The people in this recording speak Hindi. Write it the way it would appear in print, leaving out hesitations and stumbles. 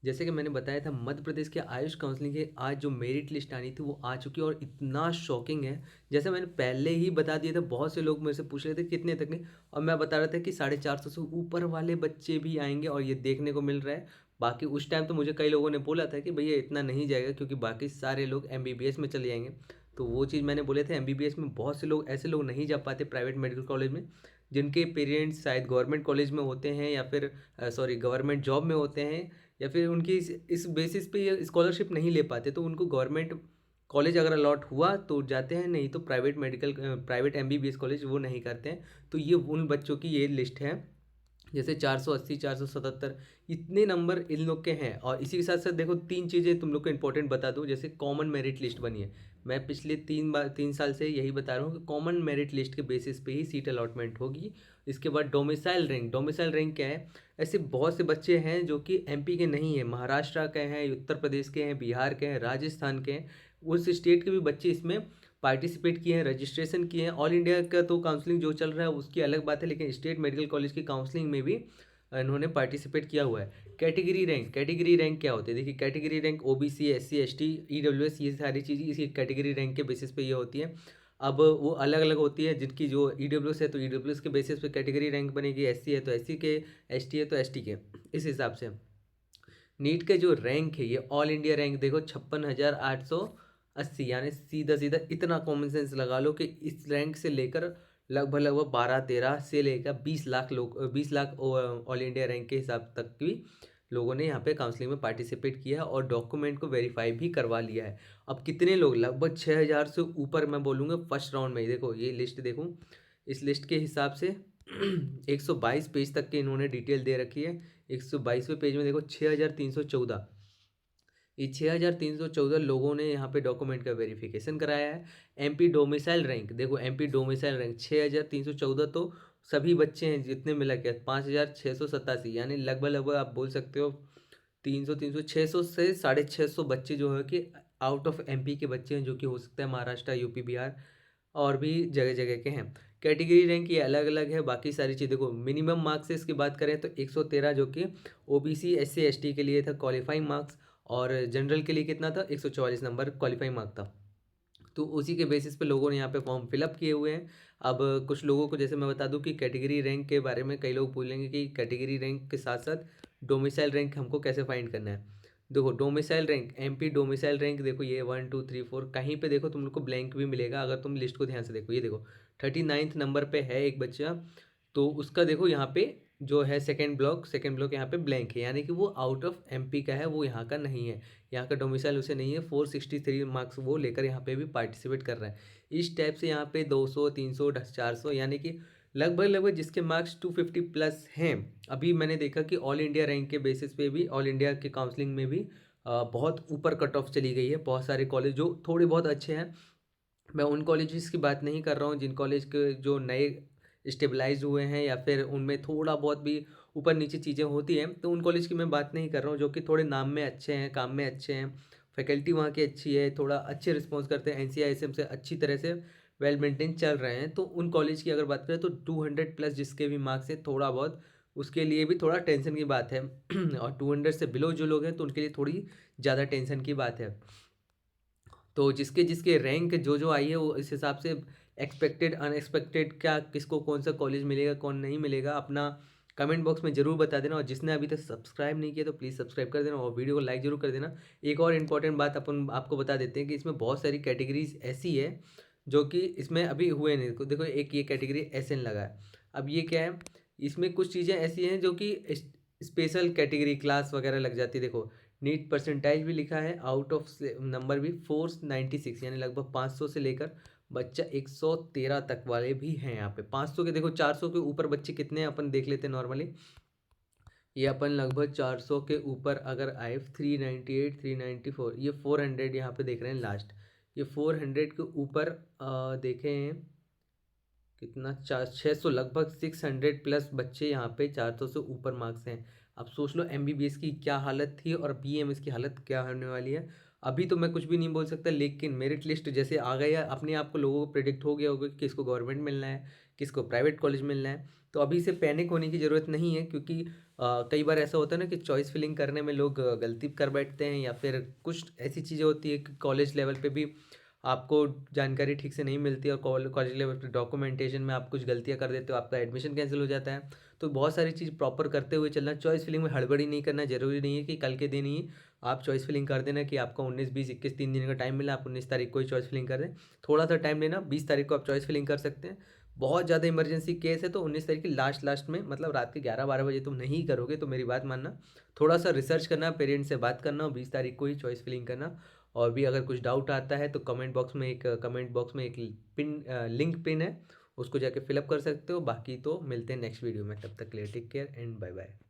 जैसे कि मैंने बताया था मध्य प्रदेश के आयुष काउंसलिंग की आज जो मेरिट लिस्ट आनी थी वो आ चुकी है और इतना शॉकिंग है। जैसे मैंने पहले ही बता दिया था, बहुत से लोग मेरे से पूछ रहे थे कितने तक, नहीं और मैं बता रहा था कि 450 से ऊपर वाले बच्चे भी आएंगे और ये देखने को मिल रहा है। बाकी उस टाइम तो मुझे कई लोगों ने बोला था कि भैया इतना नहीं जाएगा क्योंकि बाकी सारे लोग एमबीबीएस में चले जाएंगे। तो वो चीज़ मैंने बोले थे, एमबीबीएस में बहुत से लोग ऐसे लोग नहीं जा पाते प्राइवेट मेडिकल कॉलेज में, जिनके पेरेंट्स शायद गवर्नमेंट कॉलेज में होते हैं या फिर सॉरी गवर्नमेंट जॉब में होते हैं, या फिर उनकी इस बेसिस पे ये स्कॉलरशिप नहीं ले पाते, तो उनको गवर्नमेंट कॉलेज अगर अलॉट हुआ तो जाते हैं, नहीं तो प्राइवेट एमबीबीएस कॉलेज वो नहीं करते हैं। तो ये उन बच्चों की ये लिस्ट है। जैसे 480 477 इतने नंबर इन लोग के हैं। और इसी के साथ साथ देखो, तीन चीज़ें तुम लोग को इंपॉर्टेंट बता दूं। जैसे कॉमन मेरिट लिस्ट बनी है, मैं पिछले 3 साल से यही बता रहा हूँ कि कॉमन मेरिट लिस्ट के बेसिस पे ही सीट अलॉटमेंट होगी। इसके बाद डोमिसाइल रैंक क्या है? ऐसे बहुत से बच्चे हैं जो कि एमपी के नहीं हैं, महाराष्ट्र के हैं, उत्तर प्रदेश के हैं, बिहार के हैं, राजस्थान के हैं, उस स्टेट के भी बच्चे इसमें पार्टिसिपेट किए हैं, रजिस्ट्रेशन किए हैं। ऑल इंडिया का तो काउंसलिंग जो चल रहा है उसकी अलग बात है, लेकिन स्टेट मेडिकल कॉलेज की काउंसलिंग में भी इन्होंने पार्टिसिपेट किया हुआ है। कैटेगरी रैंक क्या होती है? देखिए, category rank OBC, SC, ST, EWS, ये सारी चीज़ें इसी कैटेगरी रैंक के बेसिस पे ये होती है। अब वो अलग अलग होती है, जिनकी जो ईडब्ल्यूएस है तो ईडब्ल्यूएस के बेसिस पे कैटेगरी रैंक बनेगी, एससी है तो एससी के, एसटी है तो एसटी के, इस हिसाब से। नीट के जो रैंक है, ये ऑल इंडिया रैंक देखो 56,880, यानी सीधा सीधा इतना कॉमन सेंस लगा लो कि इस रैंक से लेकर लगभग लगभग 12-13 से लेकर 20 लाख लोग, 20 लाख ऑल इंडिया रैंक के हिसाब तक भी लोगों ने यहाँ पे काउंसलिंग में पार्टिसिपेट किया है और डॉक्यूमेंट को वेरीफाई भी करवा लिया है। अब कितने लोग, लगभग 6,000 से ऊपर मैं बोलूँगा फर्स्ट राउंड में ही। देखो ये लिस्ट देखूँ, इस लिस्ट के हिसाब से 122 पेज तक के इन्होंने डिटेल दे रखी है। 122वें पेज में देखो 6,314, ये 6,314 लोगों ने यहाँ पे डॉक्यूमेंट का वेरिफिकेशन कराया है। एमपी डोमिसाइल रैंक देखो, एमपी डोमिसाइल रैंक 6,314 तो सभी बच्चे हैं जितने मिला के 5,687, यानी लगभग लगभग आप बोल सकते हो 300 600 से 650 बच्चे जो है कि आउट ऑफ एमपी के बच्चे हैं, जो कि हो सकता है महाराष्ट्र, यूपी, बिहार और भी जगह जगह के हैं। कैटेगरी रैंक ये अलग अलग है। बाकी सारी चीज़ देखो, मिनिमम मार्क्स से इसकी बात करें तो 113, जो कि ओबीसी, एससी, एसटी के लिए था क्वालिफाइंग मार्क्स, और जनरल के लिए कितना था? 144 नंबर क्वालिफाइंग मार्क था। तो उसी के बेसिस पे लोगों ने यहाँ पे फॉर्म फिलअप किए हुए हैं। अब कुछ लोगों को जैसे मैं बता दूं कि कैटेगरी रैंक के बारे में कई लोग बोलेंगे कि कैटेगरी रैंक के साथ साथ डोमिसाइल रैंक हमको कैसे फाइंड करना है। देखो domicile rank, MP domicile rank देखो, ये 1 2 3 4 कहीं पे देखो तुम लोग को ब्लैंक भी मिलेगा। अगर तुम लिस्ट को ध्यान से देखो, ये देखो 39th नंबर पे है एक बच्चा, तो उसका देखो यहाँ पे जो है सेकंड ब्लॉक यहाँ पे ब्लैंक है, यानी कि वो आउट ऑफ एमपी का है, वो यहाँ का नहीं है, यहाँ का डोमिसाइल उसे नहीं है। 463 मार्क्स वो लेकर यहाँ पे भी पार्टिसिपेट कर रहा है। इस टाइप से यहाँ पे 200 300 400, यानी कि लगभग लगभग जिसके मार्क्स 250 प्लस हैं। अभी मैंने देखा कि ऑल इंडिया रैंक के बेसिस पे भी, ऑल इंडिया के काउंसलिंग में भी बहुत ऊपर कट ऑफ चली गई है। बहुत सारे कॉलेज जो थोड़े बहुत अच्छे हैं, मैं उन कॉलेजेस की बात नहीं कर रहा हूँ जिन कॉलेज के जो नए स्टेबलाइज हुए हैं या फिर उनमें थोड़ा बहुत भी ऊपर नीचे चीज़ें होती हैं, तो उन कॉलेज की मैं बात नहीं कर रहा हूँ, जो कि थोड़े नाम में अच्छे हैं, काम में अच्छे हैं, फैकल्टी वहाँ की अच्छी है, थोड़ा अच्छे रिस्पॉन्स करते हैं, एनसीआईएसएम से अच्छी तरह से वेल मेंटेन चल रहे हैं। तो उन कॉलेज की अगर बात करें तो 200 प्लस जिसके भी मार्क्स है, थोड़ा बहुत उसके लिए भी थोड़ा टेंशन की बात है। और 200 से बिलो जो लोग हैं तो उनके लिए थोड़ी ज़्यादा टेंशन की बात है। तो जिसके जिसके रैंक जो जो आई है वो इस हिसाब से एक्सपेक्टेड अनएक्सपेक्टेड क्या किसको कौन सा कॉलेज मिलेगा कौन नहीं मिलेगा, अपना कमेंट बॉक्स में ज़रूर बता देना। और जिसने अभी तक सब्सक्राइब नहीं किया तो प्लीज़ सब्सक्राइब कर देना और वीडियो को लाइक ज़रूर कर देना। एक और इम्पॉर्टेंट बात अपन आपको बता देते हैं कि इसमें बहुत सारी कैटेगरीज ऐसी है जो कि इसमें अभी हुए नहीं। देखो देखो, एक ये कैटेगरी एसएन लगा है। अब ये क्या है? इसमें कुछ चीज़ें ऐसी हैं जो कि स्पेशल कैटेगरी क्लास वगैरह लग जाती है। देखो, नीट परसेंटाइज भी लिखा है, आउट ऑफ नंबर भी 496, यानी लगभग 500 से लेकर बच्चा 113 तक वाले भी हैं यहाँ पे। 500 के देखो, 400 के ऊपर बच्चे कितने हैं अपन देख लेते हैं नॉर्मली। ये अपन लगभग 400 के ऊपर अगर आए, 398 394, ये 400 यहाँ पे देख रहे हैं लास्ट। ये 400 के ऊपर देखें कितना, 600, लगभग 600 प्लस बच्चे यहाँ पे 400 से ऊपर मार्क्स हैं। अब सोच लो एमबीबीएस की क्या हालत थी और बीएमएस की हालत क्या होने वाली है। अभी तो मैं कुछ भी नहीं बोल सकता, लेकिन मेरिट लिस्ट जैसे आ गया, अपने आप को लोगों को प्रिडिक्ट हो गया होगा कि किसको गवर्नमेंट मिलना है, किसको प्राइवेट कॉलेज मिलना है। तो अभी से पैनिक होने की ज़रूरत नहीं है, क्योंकि कई बार ऐसा होता है ना कि चॉइस फिलिंग करने में लोग गलती कर बैठते हैं, या फिर कुछ ऐसी चीज़ें होती है कि कॉलेज लेवल पे भी आपको जानकारी ठीक से नहीं मिलती, और कॉलेज लेवल पे डॉक्यूमेंटेशन में आप कुछ गलतियाँ कर देते हो, आपका एडमिशन कैंसिल हो जाता है। तो बहुत सारी चीज़ प्रॉपर करते हुए चलना, चॉइस फिलिंग में हड़बड़ी नहीं करना। ज़रूरी नहीं है कि कल के दिन ही आप चॉइस फिलिंग कर देना, कि आपका 19, 20, 21 3 दिन का टाइम मिला, आप 19 तारीख को ही चॉइस फिलिंग कर दें। थोड़ा सा टाइम लेना, 20 तारीख को आप चॉइस फिलिंग कर सकते हैं। बहुत ज़्यादा इमरजेंसी केस है तो 19 तारीख की लास्ट में, मतलब रात के 11-12 बजे तुम नहीं करोगे तो मेरी बात मानना, थोड़ा सा रिसर्च करना, पेरेंट्स से बात करना, और 20 तारीख को ही चॉइस फिलिंग करना। और भी अगर कुछ डाउट आता है तो कमेंट बॉक्स में एक लिंक पिन है, उसको जाके फिलअप कर सकते हो। बाकी तो मिलते हैं नेक्स्ट वीडियो में, तब तक के लिए take care and bye bye.